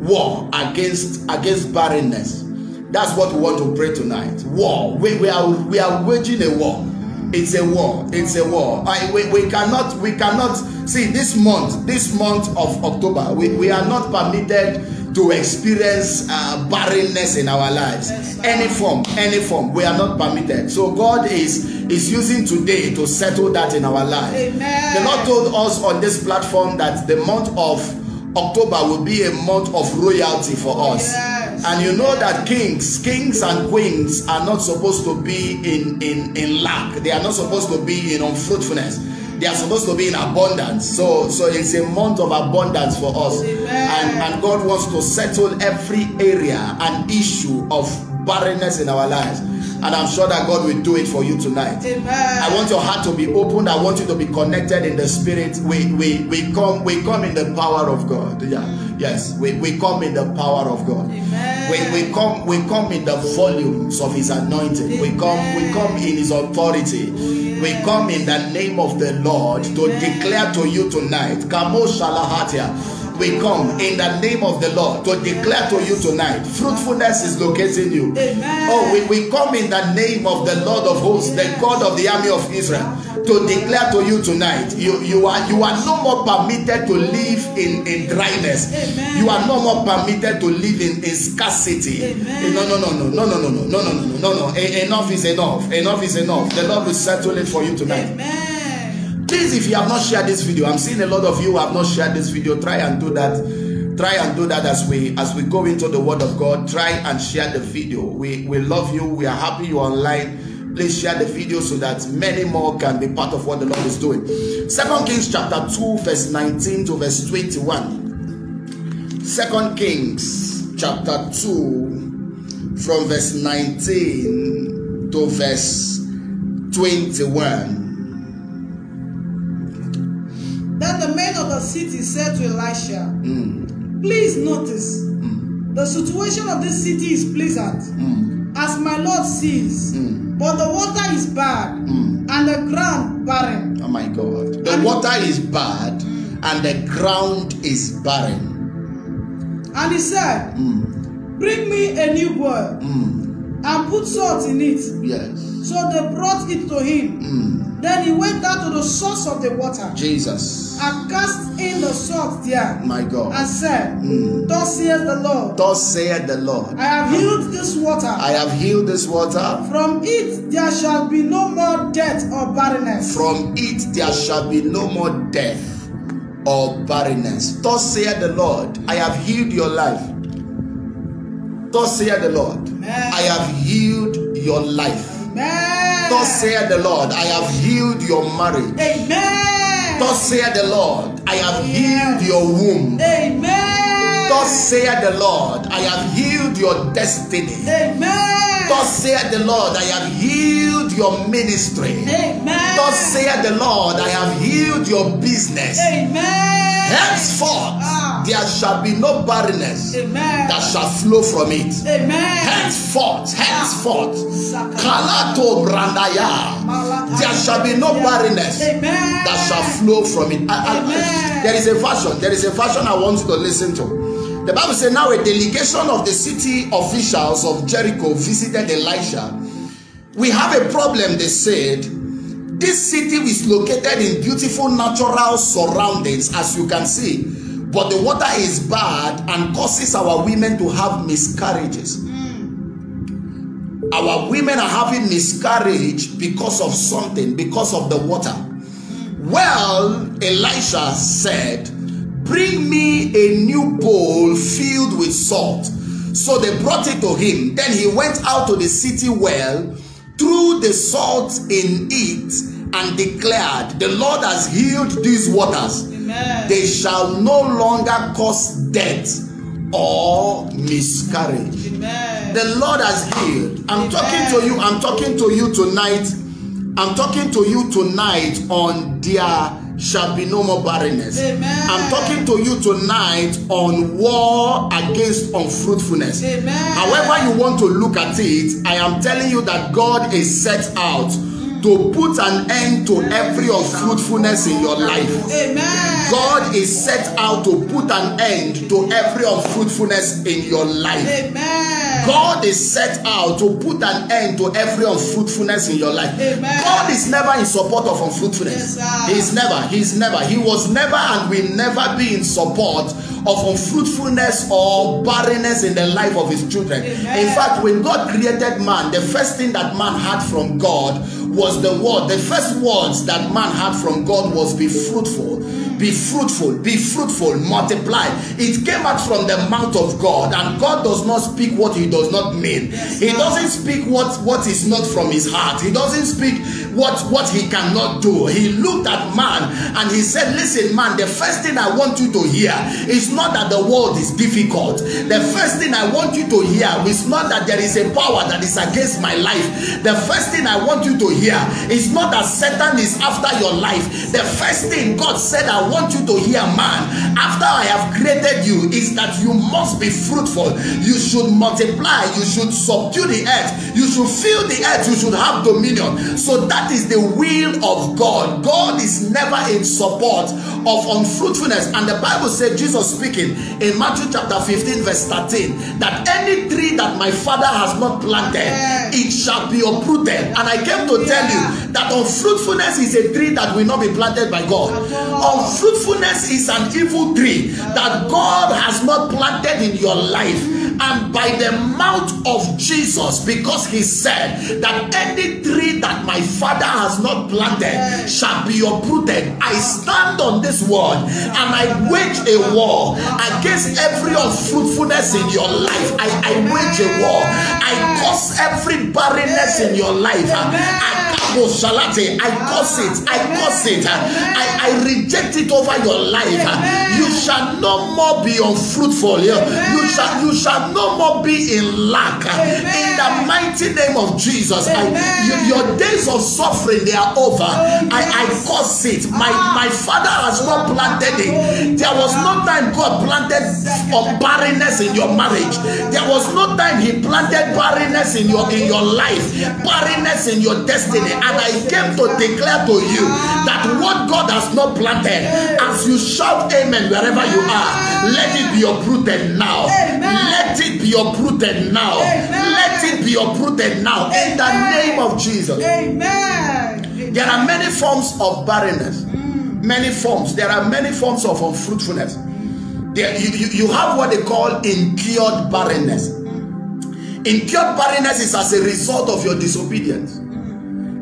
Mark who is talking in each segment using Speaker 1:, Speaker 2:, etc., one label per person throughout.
Speaker 1: war against barrenness. That's what we want to pray tonight. War. We are waging a war. It's a war. It's a war. We cannot see this month of October. We are not permitted to experience barrenness in our lives. Any form. We are not permitted. So God is using today to settle that in our lives. Amen. The Lord told us on this platform that the month of October will be a month of royalty for us. Yes. And you know that kings and queens are not supposed to be in lack. They are not supposed to be in unfruitfulness. They are supposed to be in abundance. So it's a month of abundance for us. And God wants to settle every area and issue of barrenness in our lives. And I'm sure that God will do it for you tonight. Amen. I want your heart to be opened. I want you to be connected in the spirit. We come in the power of God. Yeah. Yes, we come in the power of God. Amen. We come in the volumes of His anointing. We come in His authority. We come in the name of the Lord to declare to you tonight. Kamo Shalahatia. We come in the name of the Lord to declare to you tonight. Fruitfulness is locating you. Amen. Oh, we come in the name of the Lord of hosts, the God of the army of Israel, to declare to you tonight. You are no more permitted to live in dryness. Amen. You are no more permitted to live in scarcity. Amen. No. Enough is enough. Enough is enough. The Lord will settle it for you tonight. Amen. Please, if you have not shared this video, I'm seeing a lot of you who have not shared this video. Try and do that. Try and do that as we go into the Word of God. Try and share the video. We love you. We are happy you're online. Please share the video so that many more can be part of what the Lord is doing. 2 Kings chapter 2, verse 19 to verse 21. 2 Kings chapter 2, from verse 19 to verse 21.
Speaker 2: Then the men of the city said to Elisha, please notice, the situation of this city is pleasant, as my Lord sees, but the water is bad, and the ground barren.
Speaker 1: Oh my God. The water is bad, and the ground is barren.
Speaker 2: And he said, bring me a new boil, and put salt in it.
Speaker 1: Yes.
Speaker 2: So they brought it to him. Then he went down to the source of the water.
Speaker 1: Jesus.
Speaker 2: And cast in the salt there.
Speaker 1: My God.
Speaker 2: And said, thus saith the Lord.
Speaker 1: Thus saith the Lord.
Speaker 2: I have healed this water.
Speaker 1: I have healed this water.
Speaker 2: From it there shall be no more death or barrenness.
Speaker 1: From it there shall be no more death or barrenness. Thus saith the Lord. I have healed your life. Thus saith the Lord. Amen. I have healed your life.
Speaker 2: Amen.
Speaker 1: Thus saith the Lord, I have healed your marriage.
Speaker 2: Amen.
Speaker 1: Thus saith the Lord, I have healed your womb.
Speaker 2: Amen.
Speaker 1: Thus saith the Lord, I have healed your destiny.
Speaker 2: Amen.
Speaker 1: Thus saith the Lord, I have healed your ministry.
Speaker 2: Amen.
Speaker 1: Thus saith the Lord, I have healed your business.
Speaker 2: Amen.
Speaker 1: Henceforth, there shall be no barrenness that shall flow from it.
Speaker 2: Amen.
Speaker 1: Henceforth, Kalato Brandaya, there shall be no barrenness that shall flow from it. There is a version I want you to listen to. The Bible says, now a delegation of the city officials of Jericho visited Elisha. We have a problem, they said. This city is located in beautiful natural surroundings, as you can see, but the water is bad and causes our women to have miscarriages. Our women are having miscarriage because of something, because of the water. Well, Elisha said, bring me a new bowl filled with salt. So they brought it to him. Then he went out to the city well, threw the salt in it, and declared, the Lord has healed these waters. Amen. They shall no longer cause death or miscarriage. Amen. The Lord has healed. I'm talking to you. I'm talking to you tonight. I'm talking to you tonight on there shall be no more barrenness. Amen. I'm talking to you tonight on war against unfruitfulness. Amen. However you want to look at it, I am telling you that God is set out to put an end to every unfruitfulness in your life.
Speaker 2: Amen.
Speaker 1: God is set out to put an end to every unfruitfulness in your life.
Speaker 2: Amen.
Speaker 1: God is set out to put an end to every unfruitfulness in your life.
Speaker 2: Amen.
Speaker 1: God is never in support of unfruitfulness.
Speaker 2: Yes,
Speaker 1: He's never. He was never and will never be in support of unfruitfulness or barrenness in the life of his children.
Speaker 2: Amen.
Speaker 1: In fact, when God created man, the first thing that man had from God was the word. The first words that man had from God was be fruitful. Be fruitful, be fruitful, multiply. It came out from the mouth of God, and God does not speak what he does not mean. He doesn't speak what is not from his heart. He doesn't speak what he cannot do. He looked at man and he said, listen man, the first thing I want you to hear is not that the world is difficult. The first thing I want you to hear is not that there is a power that is against my life. The first thing I want you to hear is not that Satan is after your life. The first thing God said I want you to hear, man, after I have created you, is that you must be fruitful. You should multiply. You should subdue the earth. You should fill the earth. You should have dominion. So that is the will of God. God is never in support of unfruitfulness. And the Bible said, Jesus speaking in Matthew chapter 15 verse 13, that any tree that my Father has not planted, it shall be uprooted. And I came to tell you that unfruitfulness is a tree that will not be planted by God. Unfruitfulness is an evil tree that God has not planted in your life. And by the mouth of Jesus, because he said that any tree that my Father has not planted shall be uprooted, I stand on this word and I wage a war against every unfruitfulness in your life. I wage a war. I cause every barrenness in your life. I curse it. I reject it over your life. You shall no more be unfruitful. You shall no more be in lack. In the mighty name of Jesus. Your days of suffering, they are over. I curse it. My Father has not planted it. There was no time God planted barrenness in your marriage. There was no time he planted barrenness in your life, barrenness in your destiny. And I came to declare to you that what God has not planted, as you shout amen wherever you are, let it be uprooted now. Let it be uprooted now. Let it be uprooted now in the name of Jesus.
Speaker 2: Amen.
Speaker 1: There are many forms of barrenness. Many forms. There are many forms of unfruitfulness. You have what they call incurred barrenness. Incurred barrenness is as a result of your disobedience.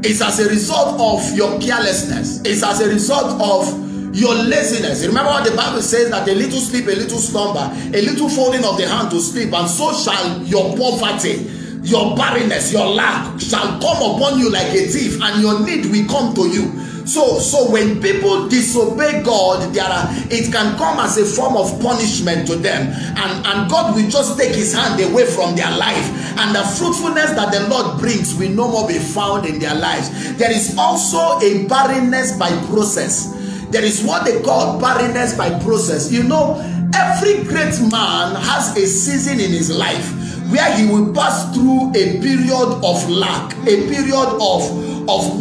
Speaker 1: It's as a result of your carelessness. It's as a result of your laziness. Remember what the Bible says, that a little sleep, a little slumber, a little folding of the hand to sleep, and so shall your poverty, your barrenness, your lack shall come upon you like a thief, and your need will come to you. So when people disobey God, it can come as a form of punishment to them, and God will just take his hand away from their life, and the fruitfulness that the Lord brings will no more be found in their lives. There is also a barrenness by process. There is what they call barrenness by process. You know, every great man has a season in his life where he will pass through a period of lack, a period of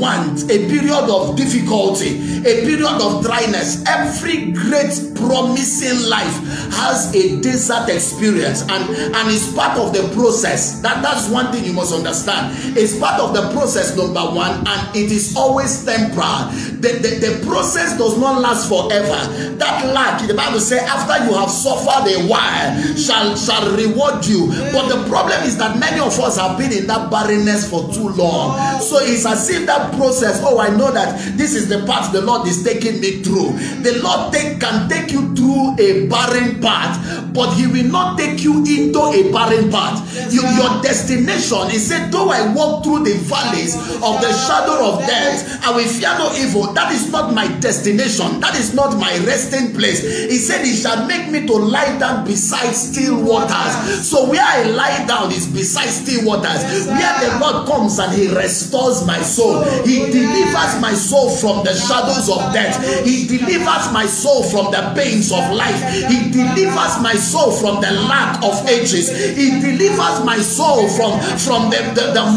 Speaker 1: want, a period of difficulty, a period of dryness. Every great promising life has a desert experience, and it's part of the process. That's one thing you must understand. It's part of the process, number one, and it is always temporal. The process does not last forever. That lack, the Bible says, after you have suffered a while, shall reward you. But the problem is that many of us have been in that barrenness for too long. So it's as if that process, oh, I know that this is the path the Lord is taking me through. The Lord can take you through a barren path, but he will not take you into a barren path. Your destination, he said, though I walk through the valleys of the shadow of death, I will fear no evil. That is not my destination. That is not my resting place. He said he shall make me to lie down beside still waters. So where I lie down is beside still waters, where the Lord comes and he restores my soul. He delivers my soul from the shadows of death. He delivers my soul from the pains of life. He delivers my soul from the lack of ages. He delivers my soul from the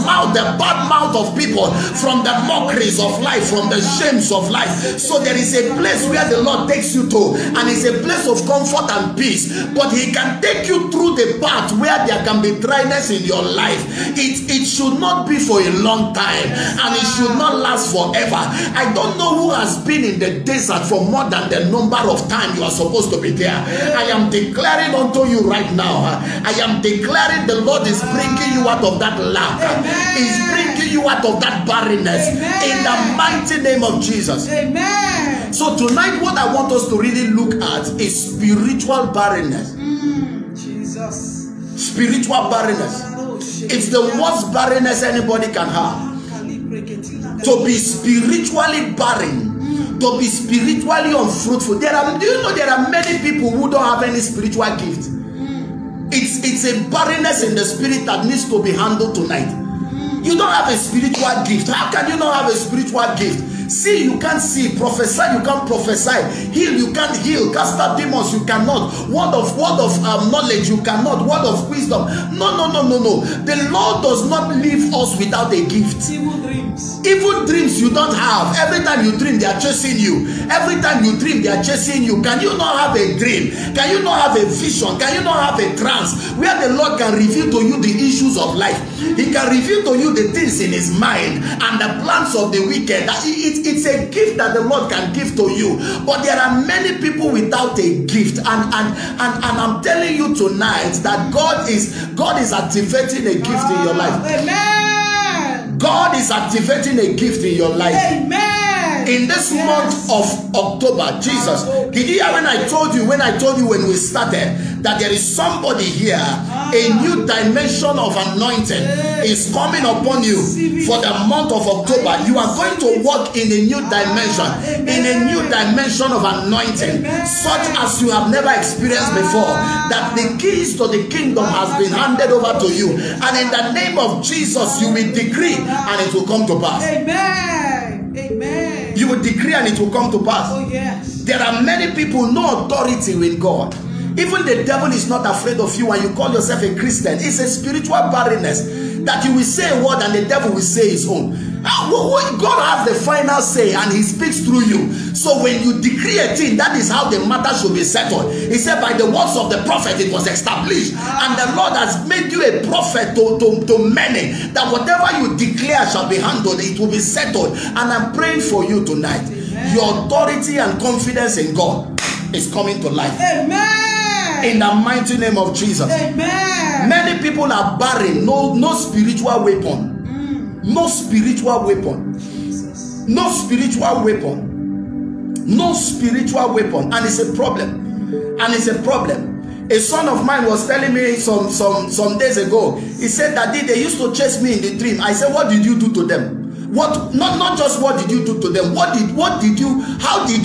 Speaker 1: mouth, the bad mouth of people, from the mockeries of life, from the shames of life. So there is a place where the Lord takes you to, and it's a place of comfort and peace. But He can take you through the path where there can be dryness in your life. It should not be for a long time, and it should not last forever. I don't know who has been in the desert for more than the number of time you are supposed to be there. I am declaring unto you right now, I am declaring the Lord is bringing you out of that lack. He's bringing you out of that barrenness. In the mighty name of Jesus.
Speaker 2: Amen.
Speaker 1: So tonight what I want us to really look at is spiritual barrenness.
Speaker 2: Jesus.
Speaker 1: Spiritual barrenness. It's the worst barrenness anybody can have. To be spiritually barren, to be spiritually unfruitful. Do you know there are many people who don't have any spiritual gift? It's a barrenness in the spirit that needs to be handled tonight. You don't have a spiritual gift. How can you not have a spiritual gift? See, you can't see. Prophesy, you can't prophesy. Heal, you can't heal. Cast out demons, you cannot. Word of knowledge, you cannot. Word of wisdom. No. The Lord does not leave us without a gift.
Speaker 2: Evil dreams.
Speaker 1: Evil dreams you don't have. Every time you dream, they are chasing you. Every time you dream, they are chasing you. Can you not have a dream? Can you not have a vision? Can you not have a trance where the Lord can reveal to you the issues of life? He can reveal to you the things in His mind and the plans of the wicked. It's a gift that the Lord can give to you. But there are many people without a gift, and I'm telling you tonight that God is activating a gift in your life.
Speaker 2: Amen.
Speaker 1: God is activating a gift in your life.
Speaker 2: Amen.
Speaker 1: In this month of October, Jesus, did you hear when I told you when we started that there is somebody here, a new dimension of anointing is coming upon you for the month of October. You are going to walk in a new dimension, in a new dimension of anointing, such as you have never experienced before. That the keys to the kingdom has been handed over to you, and in the name of Jesus, you will decree and it will come to pass.
Speaker 2: Amen. Amen.
Speaker 1: You will decree and it will come to pass.
Speaker 2: Oh yes.
Speaker 1: There are many people, no authority with God. Even the devil is not afraid of you, and you call yourself a Christian. It's a spiritual barrenness that you will say a word and the devil will say his own. God has the final say, and He speaks through you. So when you decree a thing, that is how the matter should be settled. He said, by the words of the prophet it was established. And the Lord has made you a prophet to many, that whatever you declare shall be handled. It will be settled. And I'm praying for you tonight. Amen. Your authority and confidence in God is coming to life.
Speaker 2: Amen.
Speaker 1: In the mighty name of Jesus.
Speaker 2: Amen.
Speaker 1: Many people are barren. No spiritual weapon. No spiritual weapon.
Speaker 2: Jesus.
Speaker 1: No spiritual weapon. No spiritual weapon. And it's a problem. And it's a problem. A son of mine was telling me some days ago. He said, Daddy, they used to chase me in the dream. I said, what did you do to them? What, not just what did you do to them, how did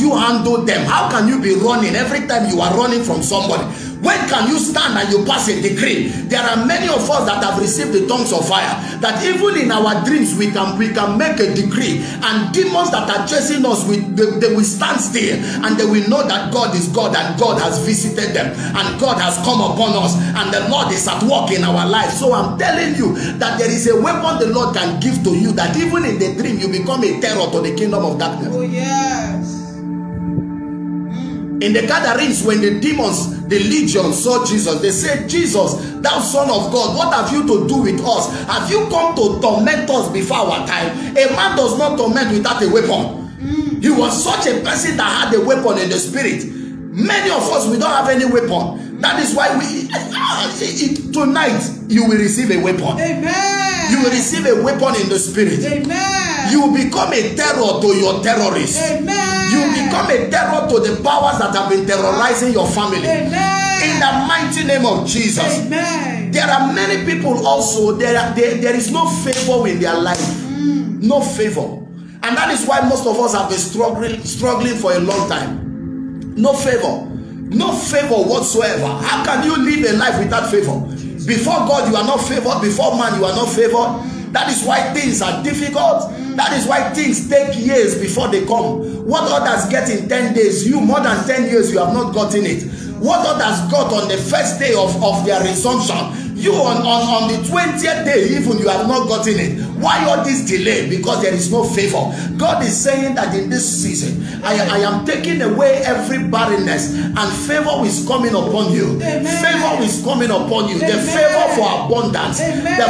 Speaker 1: you handle them? How can you be running every time you are running from somebody? When can you stand and you pass a decree? There are many of us that have received the tongues of fire, that even in our dreams we can make a decree, and demons that are chasing us, they will stand still, and they will know that God is God, and God has visited them, and God has come upon us, and the Lord is at work in our lives. So I'm telling you that there is a weapon the Lord can give to you, that even in the dream you become a terror to the kingdom of darkness.
Speaker 2: Oh yes.
Speaker 1: In the gatherings, when the demons, the legion, saw Jesus, they said, Jesus, thou Son of God, what have you to do with us? Have you come to torment us before our time? A man does not torment without a weapon. He was such a person that had a weapon in the spirit. Many of us, we don't have any weapon. That is why tonight you will receive a weapon.
Speaker 2: Amen.
Speaker 1: You will receive a weapon in the spirit.
Speaker 2: Amen.
Speaker 1: You will become a terror to your terrorists.
Speaker 2: Amen.
Speaker 1: You will become a terror to the powers that have been terrorizing your family.
Speaker 2: Amen.
Speaker 1: In the mighty name of Jesus.
Speaker 2: Amen.
Speaker 1: There are many people also, there is no favor in their life. No favor. And that is why most of us have been struggling for a long time. No favor. No favor whatsoever. How can you live a life without favor? Before God, you are not favored. Before man, you are not favored. That is why things are difficult. That is why things take years before they come. What others get in 10 days, you more than 10 years, you have not gotten it. What others got on the first day of their resumption, you on the 20th day even, you have not gotten it. Why all this delay? Because there is no favor. God is saying that in this season, I am taking away every barrenness, and favor is coming upon you.
Speaker 2: Amen.
Speaker 1: Favor is coming upon you. Amen. The favor for abundance.
Speaker 2: Amen.
Speaker 1: The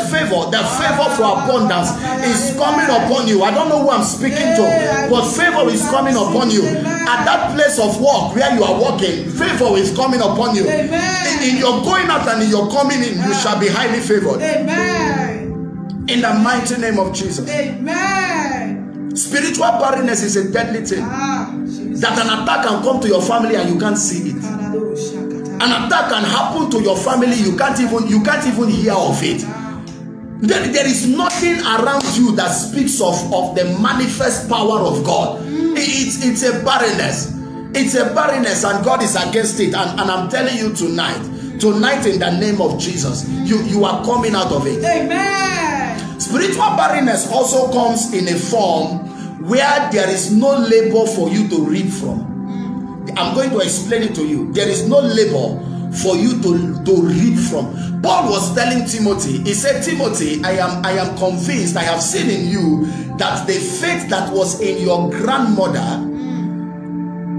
Speaker 1: favor for abundance is coming upon you. I don't know who I'm speaking to, but favor is coming upon you. At that place of work where you are working, favor is coming upon you. In your going out and in your coming in, you shall be highly favored.
Speaker 2: Amen.
Speaker 1: In the mighty name of Jesus.
Speaker 2: Amen.
Speaker 1: Spiritual barrenness is a deadly thing. That an attack can come to your family and you can't see it. An attack can happen to your family, you can't even hear of it. There is nothing around you that speaks of the manifest power of God. It's a barrenness. It's a barrenness, and God is against it. And I'm telling you tonight in the name of Jesus, you are coming out of it.
Speaker 2: Amen.
Speaker 1: Spiritual barrenness also comes in a form where there is no labor for you to reap from. I'm going to explain it to you. There is no labor for you to reap from. Paul was telling Timothy, he said, Timothy, I am convinced, I have seen in you that the faith that was in your grandmother,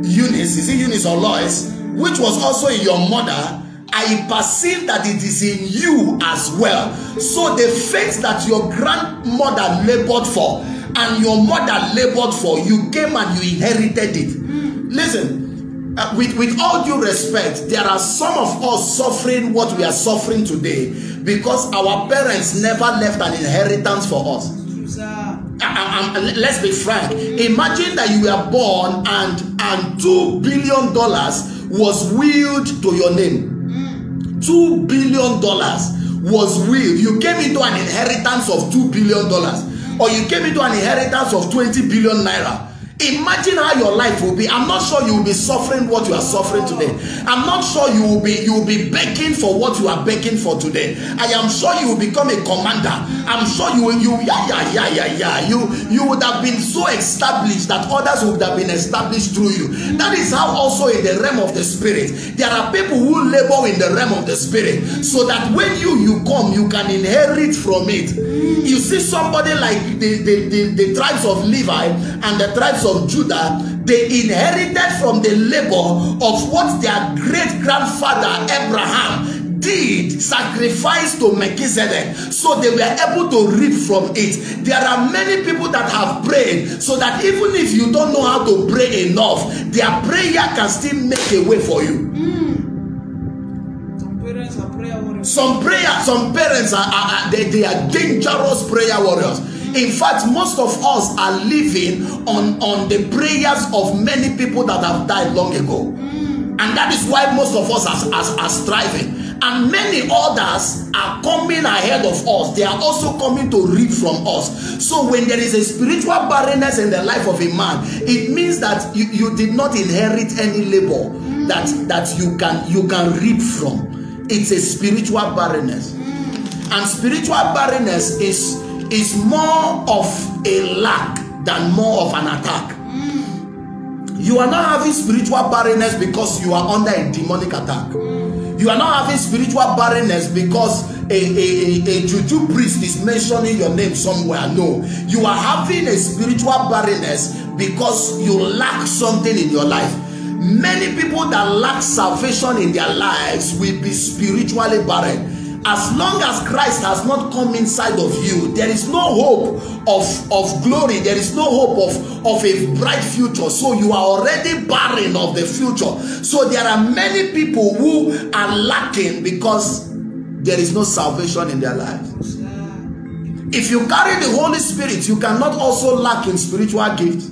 Speaker 1: Eunice, is it Eunice or Lois, which was also in your mother, I perceive that it is in you as well. So the faith that your grandmother labored for and your mother labored for, you came and you inherited it. Listen, with all due respect, there are some of us suffering what we are suffering today because our parents never left an inheritance for us. Let's be frank. Imagine that you were born and $2 billion was willed to your name. $2 billion was willed. You came into an inheritance of $2 billion, or you came into an inheritance of 20 billion naira. Imagine how your life will be. I'm not sure you will be suffering what you are suffering today. I'm not sure you will be begging for what you are begging for today. I am sure you will become a commander. I'm sure you would have been so established that others would have been established through you. That is how also in the realm of the spirit, there are people who labor in the realm of the spirit, so that when you come, you can inherit from it. You see somebody like the tribes of Levi and the tribes of Judah, they inherited from the labor of what their great-grandfather Abraham did, sacrifice to Melchizedek, so they were able to reap from it. There are many people that have prayed, so that even if you don't know how to pray enough, their prayer can still make a way for you. Some parents are dangerous prayer warriors. In fact, most of us are living on the prayers of many people that have died long ago. And that is why most of us are striving. And many others are coming ahead of us. They are also coming to reap from us. So when there is a spiritual barrenness in the life of a man, it means that you did not inherit any labor that you can reap from. It's a spiritual barrenness. And spiritual barrenness is more of a lack than more of an attack. You are not having spiritual barrenness because you are under a demonic attack. You are not having spiritual barrenness because a juju priest is mentioning your name somewhere. No. You are having a spiritual barrenness because you lack something in your life. Many people that lack salvation in their lives will be spiritually barren. As long as Christ has not come inside of you, there is no hope of glory. There is no hope of a bright future. So you are already barren of the future. So there are many people who are lacking because there is no salvation in their lives. If you carry the Holy Spirit, you cannot also lack in spiritual gifts.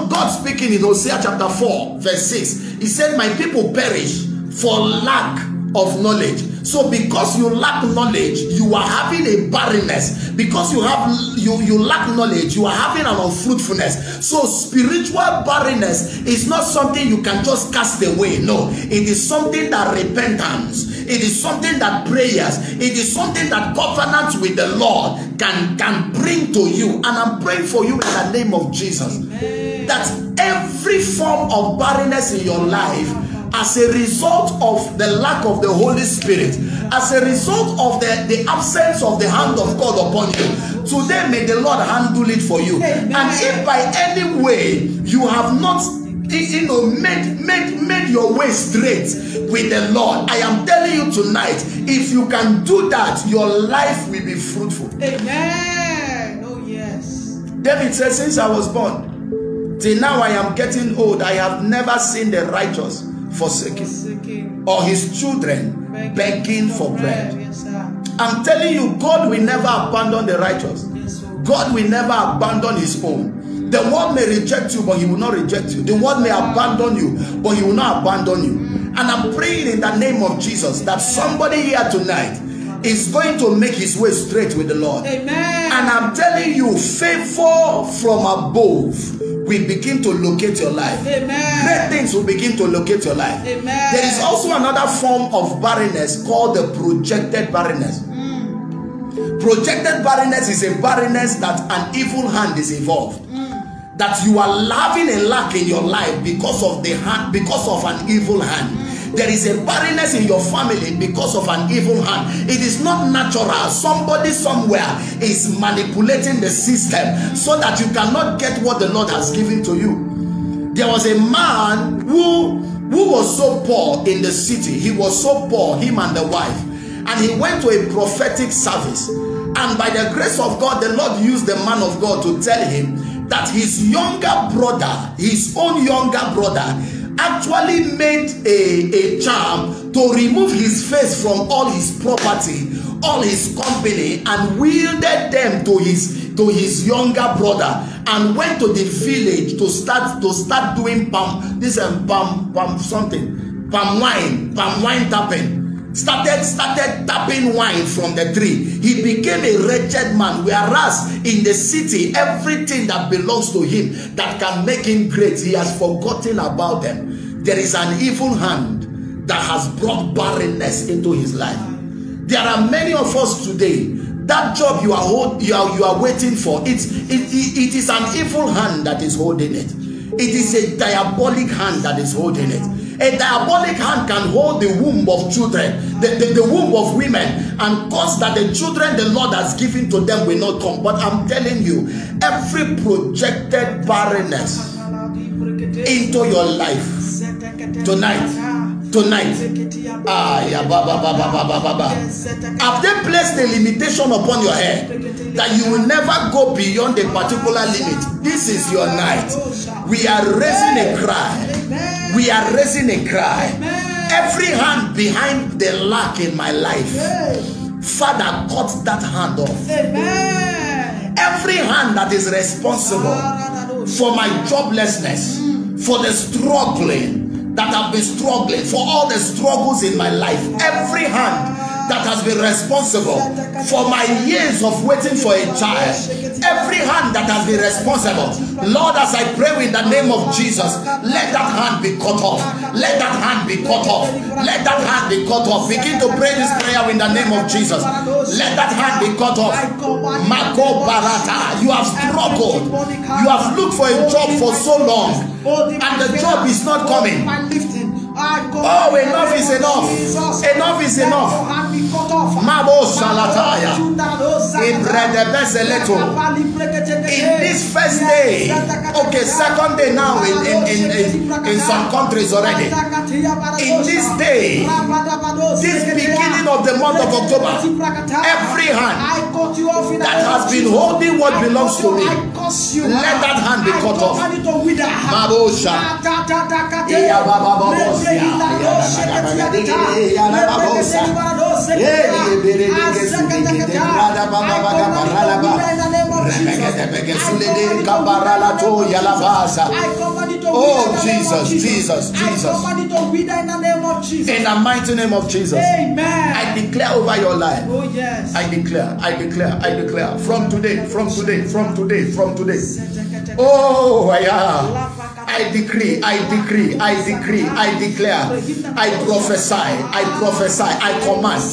Speaker 1: God speaking in Hosea chapter 4 verse 6, he said, my people perish for lack of knowledge. So because you lack knowledge, you are having a barrenness. Because you lack knowledge, you are having an unfruitfulness. So spiritual barrenness is not something you can just cast away. No, it is something that repentance. It is something that prayers, it is something that covenants with the Lord can bring to you. And I'm praying for you in the name of Jesus.
Speaker 2: Amen.
Speaker 1: That every form of barrenness in your life, as a result of the lack of the Holy Spirit, as a result of the absence of the hand of God upon you, today may the Lord handle it for you.
Speaker 2: Amen.
Speaker 1: And if by any way you have not made your way straight with the Lord, I am telling you tonight, if you can do that, your life will be fruitful.
Speaker 2: Amen. Oh yes.
Speaker 1: David says, since I was born till now I am getting old, I have never seen the righteous forsaken or his children begging for bread.
Speaker 2: Yes, sir.
Speaker 1: I'm telling you, God will never abandon the righteous.
Speaker 2: Yes, sir.
Speaker 1: God will never abandon his own. The world may reject you, but he will not reject you. The world may abandon you, but he will not abandon you. And I'm praying in the name of Jesus that somebody here tonight is going to make his way straight with the Lord.
Speaker 2: Amen.
Speaker 1: And I'm telling you, favor from above will begin to locate your life.
Speaker 2: Amen.
Speaker 1: Great things will begin to locate your life.
Speaker 2: Amen.
Speaker 1: There is also another form of barrenness called the projected barrenness. Projected barrenness is a barrenness that an evil hand is involved. That you are having a lack in your life because of the hand, because of an evil hand. There is a barrenness in your family because of an evil hand. It is not natural. Somebody somewhere is manipulating the system so that you cannot get what the Lord has given to you. There was a man who was so poor in the city. He was so poor, him and the wife. And he went to a prophetic service. And by the grace of God, the Lord used the man of God to tell him that his younger brother, his own younger brother, actually made a charm to remove his face from all his property, all his company, and wielded them to his younger brother, and went to the village to start doing palm wine tapping. Started tapping wine from the tree. He became a wretched man, whereas in the city, everything that belongs to him that can make him great, he has forgotten about them. There is an evil hand that has brought barrenness into his life. There are many of us today, that job you are waiting for, it is an evil hand that is holding it. It is a diabolic hand that is holding it. A diabolic hand can hold the womb of children, the womb of women, and cause that the children the Lord has given to them will not come. But I'm telling you, every projected barrenness into your life tonight, have they placed a limitation upon your head that you will never go beyond a particular limit? This is your night. We are raising a cry. We are raising a cry. Every hand behind the lack in my life, Father, cut that hand off. Every hand that is responsible for my joblessness, for the struggling that I've been struggling, for all the struggles in my life, every hand that has been responsible for my years of waiting for a child, every hand that has been responsible, Lord, as I pray in the name of Jesus, let that hand be cut off. Let that hand be cut off. Let that hand be cut off. Begin to pray this prayer in the name of Jesus. Let that hand be cut off. Mako Barata, you have struggled. You have looked for a job for so long, and the job is not coming. Oh, enough is enough. Enough is enough. Mabo Salataya. In this first day, okay, second day now in some countries already. In this day, this beginning of the month of October, every hand that has been holding what belongs to me, let that hand be cut off. Babosha. Oh Jesus, Jesus, Jesus. In the mighty name of Jesus.
Speaker 2: Amen.
Speaker 1: I declare over your life.
Speaker 2: Oh yes.
Speaker 1: I declare. From today. Oh, I I decree, I decree, I decree, I declare, I prophesy, I prophesy, I command,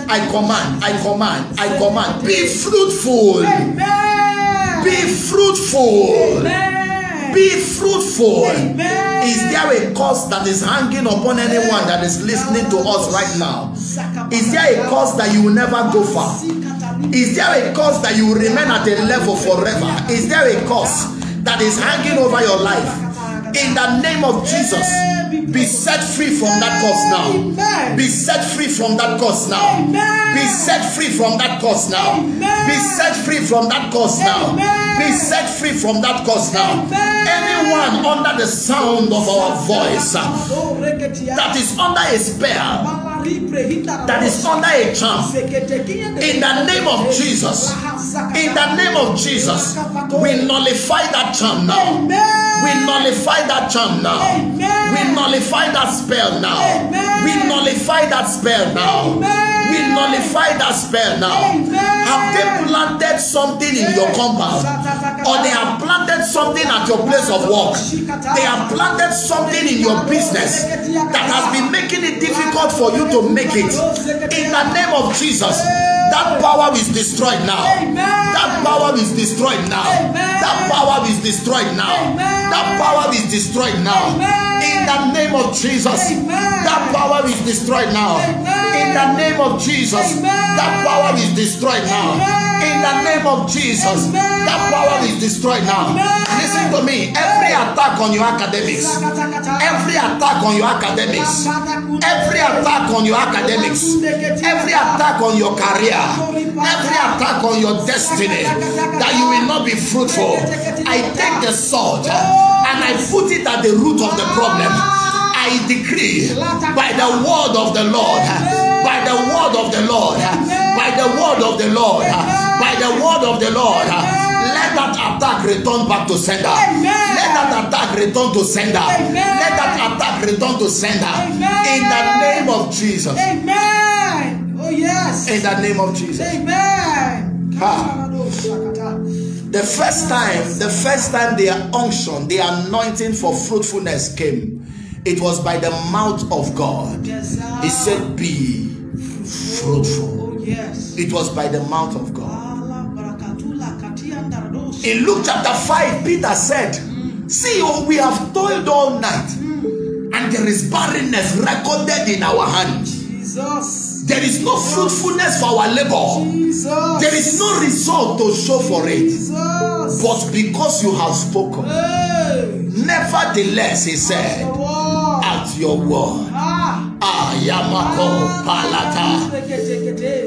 Speaker 1: I command, I command, I command. Be fruitful.
Speaker 2: Amen.
Speaker 1: Be fruitful.
Speaker 2: Amen.
Speaker 1: Be fruitful.
Speaker 2: Amen.
Speaker 1: Is there a curse that is hanging upon anyone that is listening to us right now? Is there a curse that you will never go far? Is there a curse that you will remain at a level forever? Is there a curse that is hanging over your life? In the name of Jesus, be set free from that curse now. Be set free from that curse now. Be set free from that curse now. Be set free from that curse now. Be set free from that curse now. Anyone under the sound of our voice that is under a spell, that is under a charm, in the name of Jesus, in the name of Jesus, we nullify that charm now. We nullify that charm now. We nullify that spell now. We nullify that spell now. We nullify that spell now. Have they planted something in your compound? Or they have planted something at your place of work? They have planted something in your business that has been making it difficult for you to make it. In the name of Jesus, that power is destroyed now. That power is destroyed now. That power is destroyed now. That power is destroyed now. In the name of Jesus, that power is destroyed now. In the name of Jesus, that power is destroyed now. In the name of Jesus, that power is destroyed now. Listen to me. Every attack on your academics, every attack on your academics, every attack on your academics, every attack on your career, every attack on your destiny, that you will not be fruitful, I take the sword and I put it at the root of the problem. I decree by the word of the Lord, by the word of the Lord, by the word of the Lord, by the word of the Lord, let that attack return back to sender. Let that attack return to sender. Let that attack return to sender. In the name of Jesus.
Speaker 2: Amen. Oh yes.
Speaker 1: In the name of Jesus.
Speaker 2: Amen.
Speaker 1: The first time the unction, the anointing for fruitfulness came, it was by the mouth of God.
Speaker 2: Yes,
Speaker 1: He said, be fruitful.
Speaker 2: Oh yes.
Speaker 1: It was by the mouth of God. In Luke chapter 5, Peter said, see, oh, we have toiled all night, and there is barrenness recorded in our hand.
Speaker 2: Jesus.
Speaker 1: There is no fruitfulness for our labor.
Speaker 2: Jesus.
Speaker 1: There is no result to show for it.
Speaker 2: Jesus.
Speaker 1: But because you have spoken,
Speaker 2: Hey.
Speaker 1: nevertheless, he said, at your word. Yamako Palata.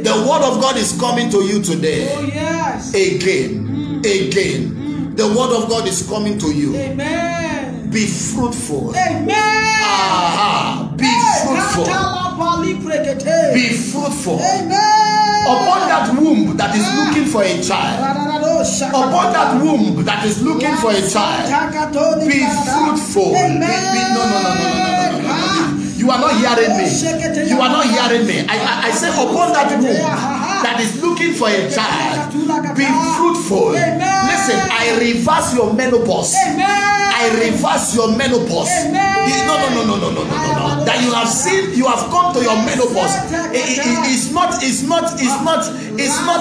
Speaker 1: The word of God is coming to you today.
Speaker 2: Oh yes.
Speaker 1: Again. Again. The word of God is coming to you.
Speaker 2: Amen.
Speaker 1: Be fruitful.
Speaker 2: Amen.
Speaker 1: Be fruitful. Be fruitful.
Speaker 2: Amen.
Speaker 1: Upon that womb that is looking for a child. Upon that womb that is looking for a child. Be fruitful. No. You are not hearing me. You are not hearing me. I say upon that womb that is looking for a child, be fruitful. Listen, I reverse your menopause. I reverse your menopause. No. That you have seen, you have come to your menopause. It's not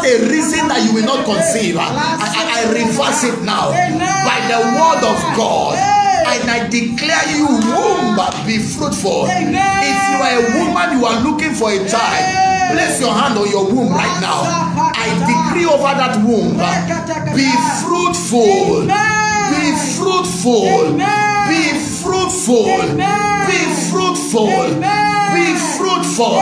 Speaker 1: a reason that you will not conceive. I reverse it now by the word of God. And I declare you, womb, be fruitful. If you are a woman, you are looking for a child, place your hand on your womb right now. I decree over that womb, be fruitful. Be fruitful. Be fruitful. Be fruitful. Be fruitful.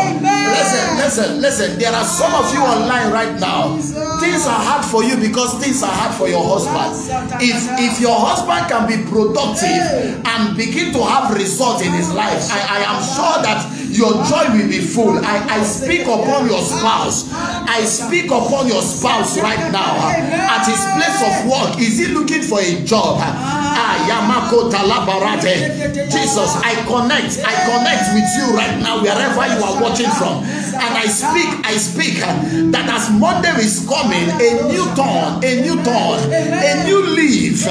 Speaker 1: Listen. There are some of you online right now. Things are hard for you because things are hard for your husband. If your husband can be productive and begin to have results in his life, I am sure that your joy will be full. I speak upon your spouse. I speak upon your spouse right now. At his place of work, is he looking for a job? Jesus, I connect with you right now, wherever you are watching from. And I speak that as Monday is coming, a new dawn, a new leaf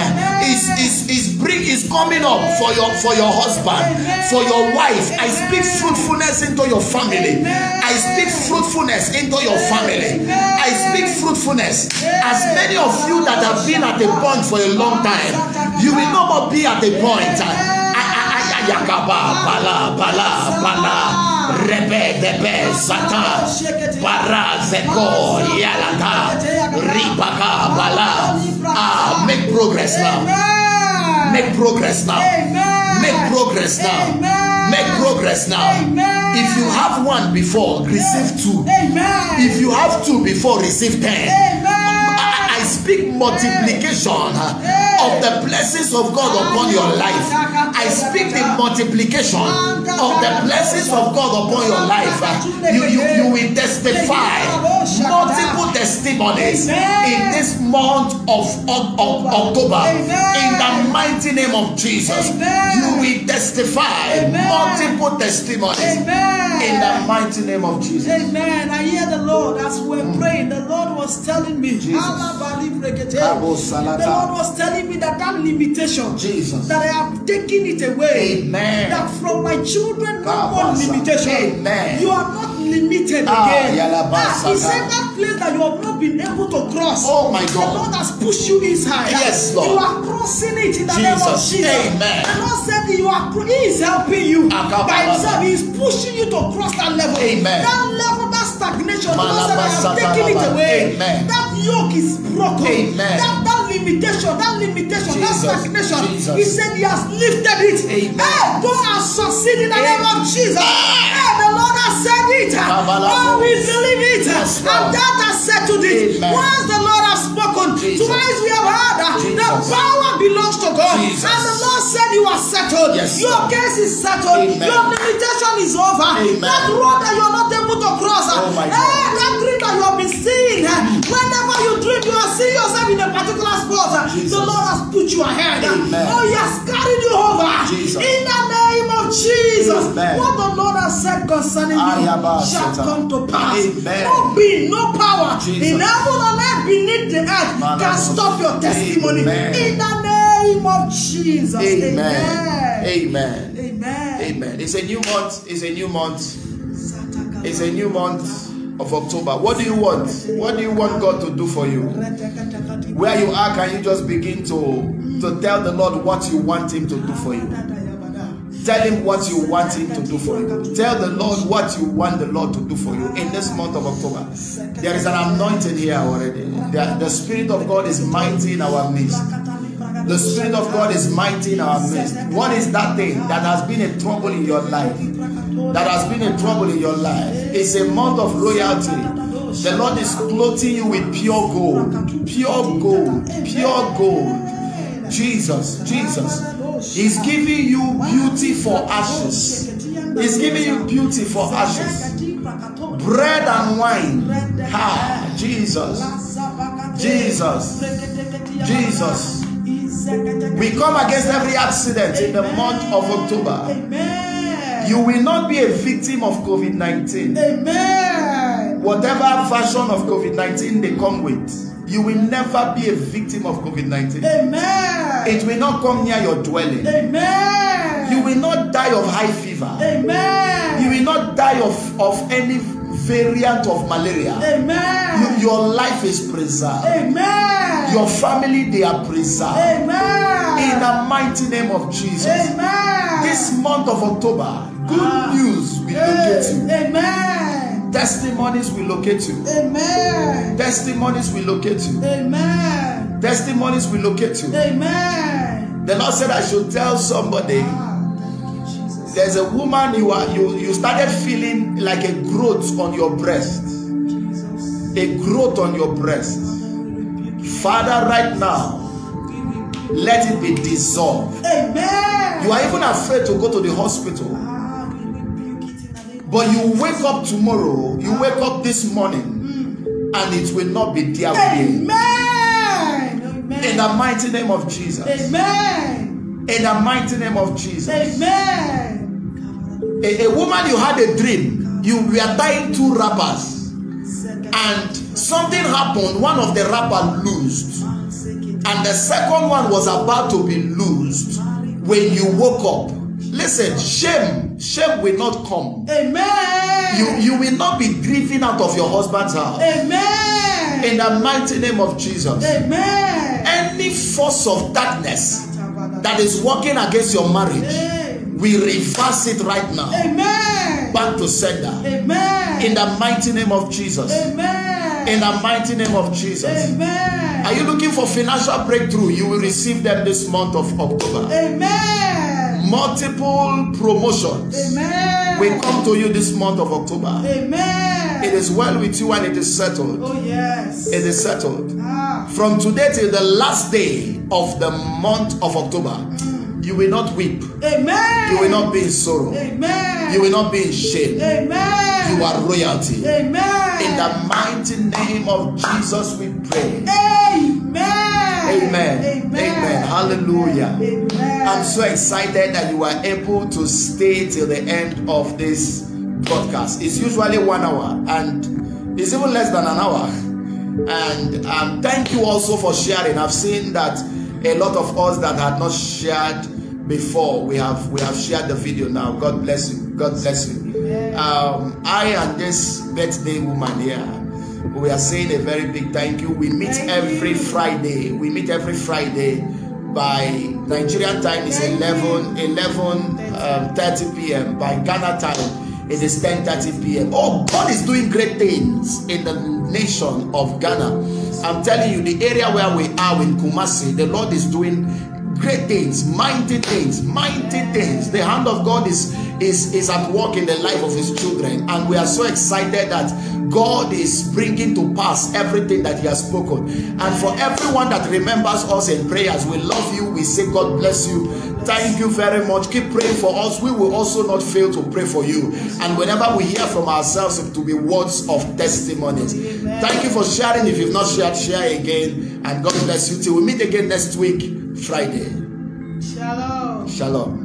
Speaker 1: is coming up for your husband, for your wife. I speak fruitfulness into your family. I speak fruitfulness into your family. I speak fruitfulness. As many of you that have been at a point for a long time, you will no more be at a point. Rebe debe sata para zeko yalata ribaka bala. Make progress now. Make progress now. Make progress now. Make progress now. If you have one before, receive two. If you have two before, receive 10. I speak multiplication of the blessings of God upon your life. I speak the multiplication of the blessings of God upon your life. You will testify multiple testimonies in this month of October. In the mighty name of Jesus, you will testify multiple testimonies in the mighty name of Jesus.
Speaker 2: Amen. I hear the Lord as we're praying. The Lord was telling me, the Lord was telling me that limitation, that I have taken it away.
Speaker 1: Amen.
Speaker 2: That from my children, no more limitation.
Speaker 1: Amen.
Speaker 2: You are not limited again. He said that place that you have not been able to cross.
Speaker 1: Oh my God.
Speaker 2: The Lord has pushed you inside.
Speaker 1: Yes, Lord.
Speaker 2: You are crossing it in the name of Jesus.
Speaker 1: Amen.
Speaker 2: The Lord said He is helping you by Himself. He is pushing you to cross that level.
Speaker 1: Amen.
Speaker 2: That level, that stagnation. The Lord said I have taken it away.
Speaker 1: Amen.
Speaker 2: That yoke is broken.
Speaker 1: Amen.
Speaker 2: That limitation,
Speaker 1: Jesus.
Speaker 2: that stagnation.
Speaker 1: Jesus.
Speaker 2: He said He has lifted it.
Speaker 1: Amen.
Speaker 2: Hey, go and succeed in the name of Jesus. Hey, the Lord has said it. Oh, we believe it.
Speaker 1: Yes,
Speaker 2: and that has settled it.
Speaker 1: Amen.
Speaker 2: Once the Lord has spoken, twice we have heard that the power belongs to God.
Speaker 1: Jesus.
Speaker 2: And the Lord said you are settled.
Speaker 1: Yes,
Speaker 2: your case is settled.
Speaker 1: Amen.
Speaker 2: Your limitation is over.
Speaker 1: Amen.
Speaker 2: That road that you are not able to cross.
Speaker 1: Oh my God.
Speaker 2: That dream that you have been seeing. Whenever you dream, you are seeing yourself in a particular spot.
Speaker 1: Jesus.
Speaker 2: The Lord has put you ahead.
Speaker 1: Amen.
Speaker 2: Oh, He has carried you over.
Speaker 1: Jesus.
Speaker 2: In the name of Jesus.
Speaker 1: Amen.
Speaker 2: What the Lord has said concerning you shall come to pass.
Speaker 1: Amen.
Speaker 2: No being, no power
Speaker 1: Jesus.
Speaker 2: in heaven and earth beneath the earth can stop your testimony.
Speaker 1: Amen.
Speaker 2: In the name of Jesus.
Speaker 1: Amen. Amen.
Speaker 2: Amen.
Speaker 1: Amen. It's a new month. It's a new month. It's a new month of October. What do you want? What do you want God to do for you? Where you are, can you just begin to tell the Lord what you want Him to do for you? Tell Him what you want Him to do for you. Tell the Lord what you want the Lord to do for you in this month of October. There is an anointing here already. The Spirit of God is mighty in our midst. The Spirit of God is mighty in our midst. What is that thing that has been a trouble in your life? That has been a trouble in your life. It's a month of royalty. The Lord is clothing you with pure gold. Pure gold. Pure gold. Jesus. Jesus. He's giving you beauty for ashes. He's giving you beauty for ashes. Bread and wine. Ha, Jesus. Jesus. Jesus. We come against every accident in the month of October. You will not be a victim of COVID-19.
Speaker 2: Amen.
Speaker 1: Whatever version of COVID-19 they come with, you will never be a victim of COVID-19.
Speaker 2: Amen.
Speaker 1: It will not come near your dwelling.
Speaker 2: Amen.
Speaker 1: You will not die of high fever.
Speaker 2: Amen.
Speaker 1: You will not die of any variant of malaria.
Speaker 2: Amen.
Speaker 1: Your life is preserved.
Speaker 2: Amen.
Speaker 1: Your family, they are preserved.
Speaker 2: Amen.
Speaker 1: In the mighty name of Jesus.
Speaker 2: Amen.
Speaker 1: This month of October, good news will locate you.
Speaker 2: Amen.
Speaker 1: Testimonies will locate you.
Speaker 2: Amen.
Speaker 1: Testimonies will locate you.
Speaker 2: Amen.
Speaker 1: Testimonies will locate you.
Speaker 2: Amen.
Speaker 1: The Lord said I should tell somebody, there's a woman you started feeling like a growth on your breast. A growth on your breast. Father, right now, let it be dissolved.
Speaker 2: Amen.
Speaker 1: You are even afraid to go to the hospital. But you wake up tomorrow, you wake up this morning, and it will not be there again.
Speaker 2: Amen.
Speaker 1: In the mighty name of Jesus.
Speaker 2: Amen.
Speaker 1: In the mighty name of Jesus.
Speaker 2: Amen.
Speaker 1: A woman, you had a dream You were tying two rappers, and something happened. One of the rappers loosed, and the second one was about to be loosed when you woke up. Listen, shame will not come.
Speaker 2: Amen.
Speaker 1: You will not be driven out of your husband's house.
Speaker 2: Amen.
Speaker 1: In the mighty name of Jesus.
Speaker 2: Amen.
Speaker 1: Any force of darkness that is working against your marriage, we reverse it right now.
Speaker 2: Amen.
Speaker 1: Back to sender.
Speaker 2: Amen.
Speaker 1: In the mighty name of Jesus.
Speaker 2: Amen.
Speaker 1: In the mighty name of Jesus.
Speaker 2: Amen.
Speaker 1: Are you looking for financial breakthrough? You will receive them this month of October.
Speaker 2: Amen.
Speaker 1: Multiple promotions.
Speaker 2: Amen.
Speaker 1: We come to you this month of October.
Speaker 2: Amen.
Speaker 1: It is well with you and it is settled.
Speaker 2: Oh yes.
Speaker 1: It is settled. From today till the last day of the month of October, you will not weep.
Speaker 2: Amen.
Speaker 1: You will not be in sorrow.
Speaker 2: Amen.
Speaker 1: You will not be in shame.
Speaker 2: Amen.
Speaker 1: You are royalty.
Speaker 2: Amen.
Speaker 1: In the mighty name of Jesus we pray.
Speaker 2: Amen.
Speaker 1: Amen.
Speaker 2: Amen.
Speaker 1: Amen. Hallelujah.
Speaker 2: Amen.
Speaker 1: I'm so excited that you are able to stay till the end of this broadcast. It's usually 1 hour and it's even less than an hour. And thank you also for sharing. I've seen that a lot of us that had not shared before, we have shared the video now. God bless you. God bless you. I and this birthday woman here, we are saying a very big thank you. We meet every Friday. We meet every Friday by Nigerian time is 11:30 p.m. By Ghana time it is 10:30 p.m. Oh, God is doing great things in the nation of Ghana. I'm telling you, the area where we are in Kumasi, the Lord is doing great things, mighty things, mighty things. The hand of God is at work in the life of his children, and we are so excited that God is bringing to pass everything that he has spoken. And for everyone that remembers us in prayers, we love you. We say God bless you. Thank you very much. Keep praying for us. We will also not fail to pray for you. And whenever we hear from ourselves, it will be words of testimonies. Thank you for sharing. If you've not shared, share again. And God bless you till we meet again next week, Friday.
Speaker 2: Shalom.
Speaker 1: Shalom.